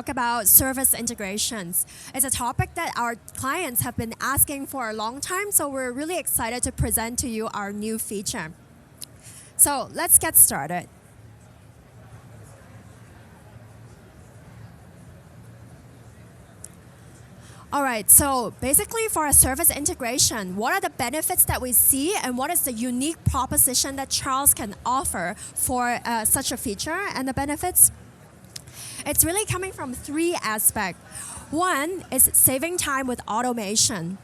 talk about service integrations. It's a topic that our clients have been asking for a long time, so we're really excited to present to you our new feature. So let's get started. All right, so basically for a service integration, what are the benefits that we see and what is the unique proposition that Charles can offer for such a feature and the benefits? It's really coming from three aspects. One is saving time with automation.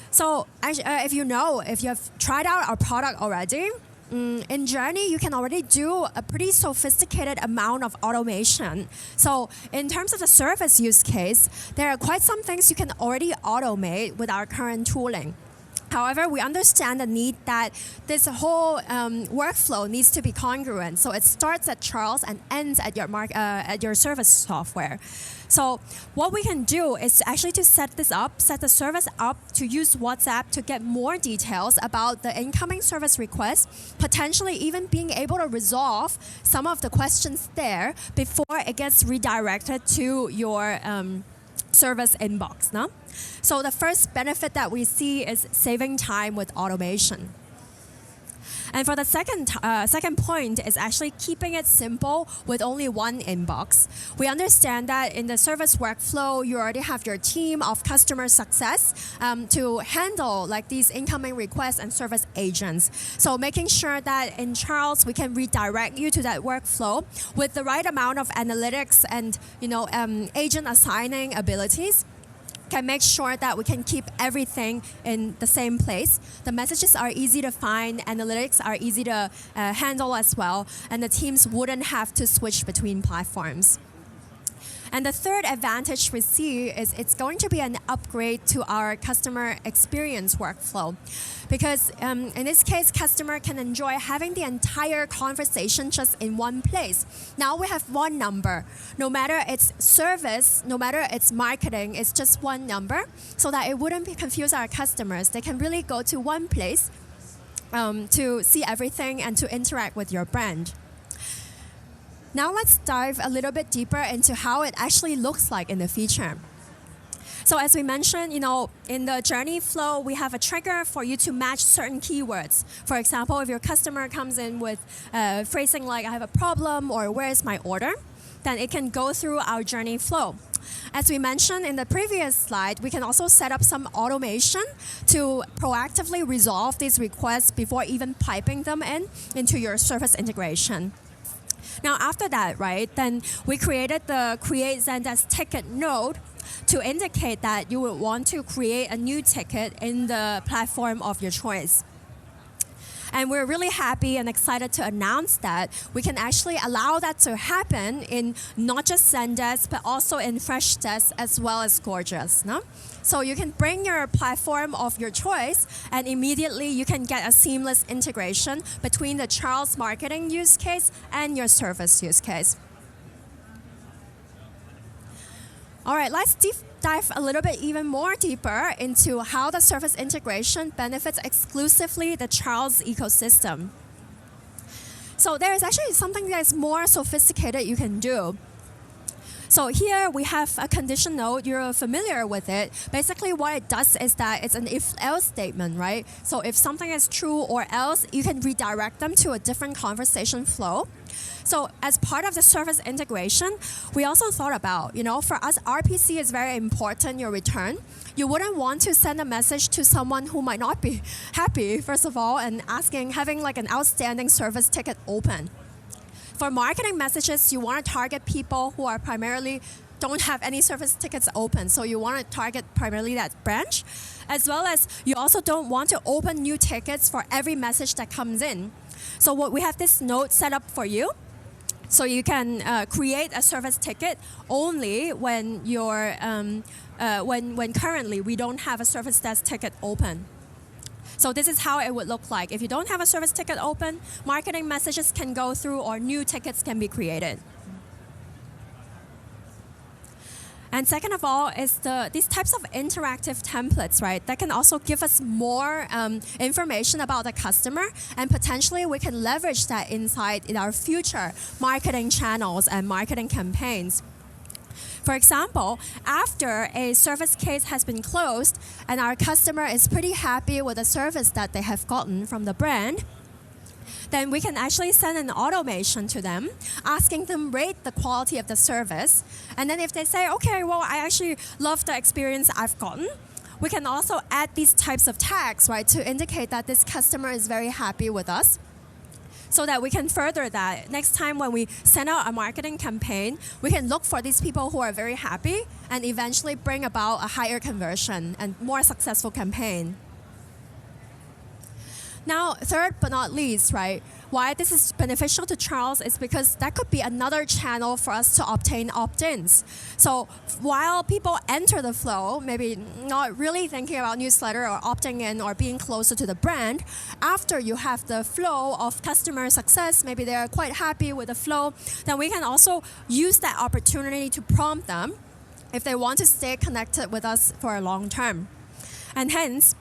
So if you have tried out our product already, in Journey, you can already do a pretty sophisticated amount of automation. So in terms of the service use case, there are quite some things you can already automate with our current tooling. However, we understand the need that this whole workflow needs to be congruent. So it starts at Charles and ends at your service software. So what we can do is actually to set the service up to use WhatsApp to get more details about the incoming service request, potentially even being able to resolve some of the questions there before it gets redirected to your service inbox. No? So the first benefit that we see is saving time with automation. And for the second point is actually keeping it simple with only one inbox. We understand that in the service workflow, you already have your team of customer success to handle like these incoming requests and service agents. So making sure that in Charles, we can redirect you to that workflow with the right amount of analytics and agent assigning abilities can make sure that we can keep everything in the same place. The messages are easy to find, analytics are easy to handle as well, and the teams wouldn't have to switch between platforms. And the third advantage we see is it's going to be an upgrade to our customer experience workflow. Because in this case, customer can enjoy having the entire conversation just in one place. Now we have one number. No matter it's service, no matter it's marketing, it's just one number so that it wouldn't confuse our customers. They can really go to one place to see everything and to interact with your brand. Now let's dive a little bit deeper into how it actually looks like in the feature. So as we mentioned, in the journey flow, we have a trigger for you to match certain keywords. For example, if your customer comes in with phrasing like, I have a problem or where is my order, then it can go through our journey flow. As we mentioned in the previous slide, we can also set up some automation to proactively resolve these requests before even piping them into your service integration. Now, after that, then we created the Create Zendesk Ticket node to indicate that you would want to create a new ticket in the platform of your choice. And we're really happy and excited to announce that we can actually allow that to happen in not just Zendesk, but also in Freshdesk as well as Gorgias. No? So you can bring your platform of your choice and immediately you can get a seamless integration between the Charles marketing use case and your service use case. All right, let's dive a little bit even more deeper into how the service integration benefits exclusively the Charles ecosystem. So there is actually something that is more sophisticated you can do. So here we have a condition node. You're familiar with it. Basically what it does is that it's an if-else statement, right? So if something is true or else, you can redirect them to a different conversation flow. So as part of the service integration, we also thought about, for us, RPC is very important, your return. You wouldn't want to send a message to someone who might not be happy, first of all, and having like an outstanding service ticket open. For marketing messages, you want to target people who are primarily don't have any service tickets open. So you want to target primarily that branch, as well as you also don't want to open new tickets for every message that comes in. So we have this node set up for you. So you can create a service ticket only when when currently we don't have a service desk ticket open. So this is how it would look like. If you don't have a service ticket open, marketing messages can go through or new tickets can be created. And second of all is these types of interactive templates, right? That can also give us more information about the customer, and potentially we can leverage that insight in our future marketing channels and marketing campaigns. For example, after a service case has been closed and our customer is pretty happy with the service that they have gotten from the brand, then we can actually send an automation to them, asking them rate the quality of the service. And then if they say, okay, well, I actually love the experience I've gotten, we can also add these types of tags, right, to indicate that this customer is very happy with us, so that we can further that. Next time when we send out a marketing campaign, we can look for these people who are very happy and eventually bring about a higher conversion and more successful campaign. Now, third but not least, right, why this is beneficial to Charles is because that could be another channel for us to obtain opt-ins. So while people enter the flow, maybe not really thinking about newsletter or opting in or being closer to the brand, after you have the flow of customer success, maybe they're quite happy with the flow, then we can also use that opportunity to prompt them if they want to stay connected with us for a long term. And hence,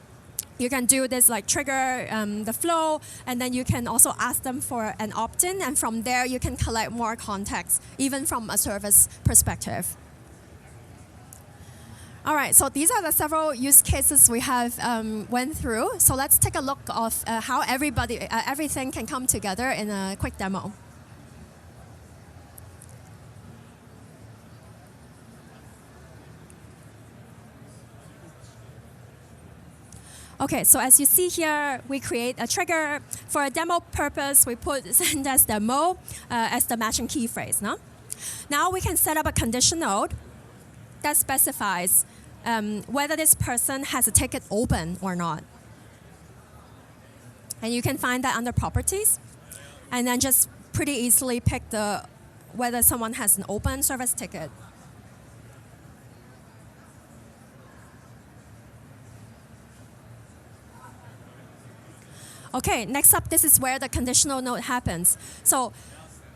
you can do this like trigger the flow, and then you can also ask them for an opt-in, and from there you can collect more context, even from a service perspective. All right, so these are the several use cases we have went through. So let's take a look of how everything can come together in a quick demo. Okay, so as you see here, we create a trigger. For a demo purpose, we put Zendesk demo as the matching key phrase. No? Now we can set up a condition node that specifies whether this person has a ticket open or not. And you can find that under properties. And then just pretty easily pick whether someone has an open service ticket. Okay, next up, this is where the conditional node happens. So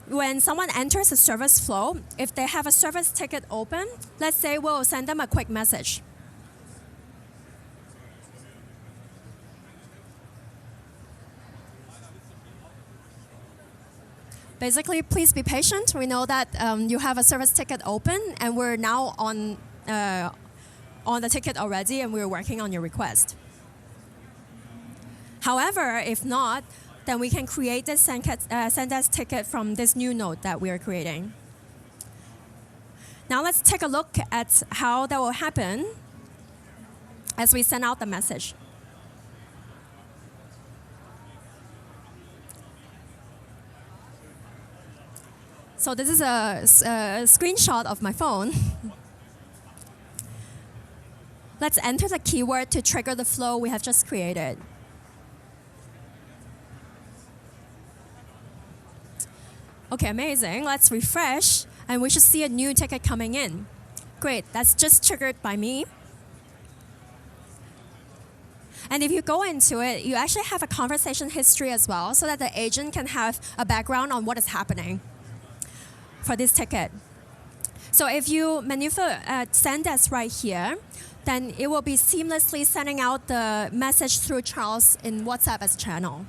when someone enters a service flow, if they have a service ticket open, let's say we'll send them a quick message. Basically, please be patient. We know that you have a service ticket open, and we're now on the ticket already, and we're working on your request. However, if not, then we can create this Zendesk ticket from this new node that we are creating. Now let's take a look at how that will happen as we send out the message. So this is a screenshot of my phone. Let's enter the keyword to trigger the flow we have just created. Okay, amazing. Let's refresh, and we should see a new ticket coming in. Great, that's just triggered by me. And if you go into it, you actually have a conversation history as well, so that the agent can have a background on what is happening for this ticket. So if you maneuver Zendesk right here, then it will be seamlessly sending out the message through Charles in WhatsApp as channel.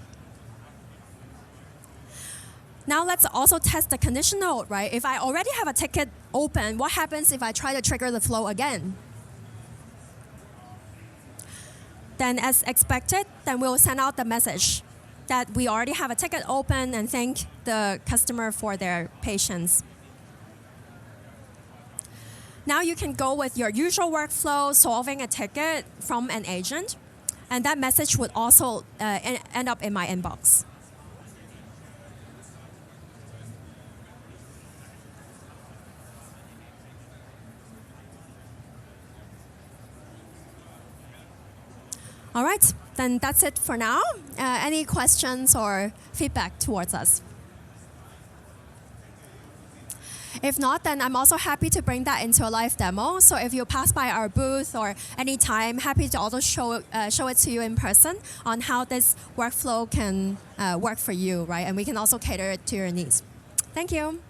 Now let's also test the condition node, right? If I already have a ticket open, what happens if I try to trigger the flow again? Then as expected, then we'll send out the message that we already have a ticket open and thank the customer for their patience. Now you can go with your usual workflow, solving a ticket from an agent, and that message would also end up in my inbox. All right, then that's it for now. Any questions or feedback towards us? If not, then I'm also happy to bring that into a live demo. So if you pass by our booth or anytime, happy to also show it to you in person on how this workflow can work for you, right? And we can also cater it to your needs. Thank you.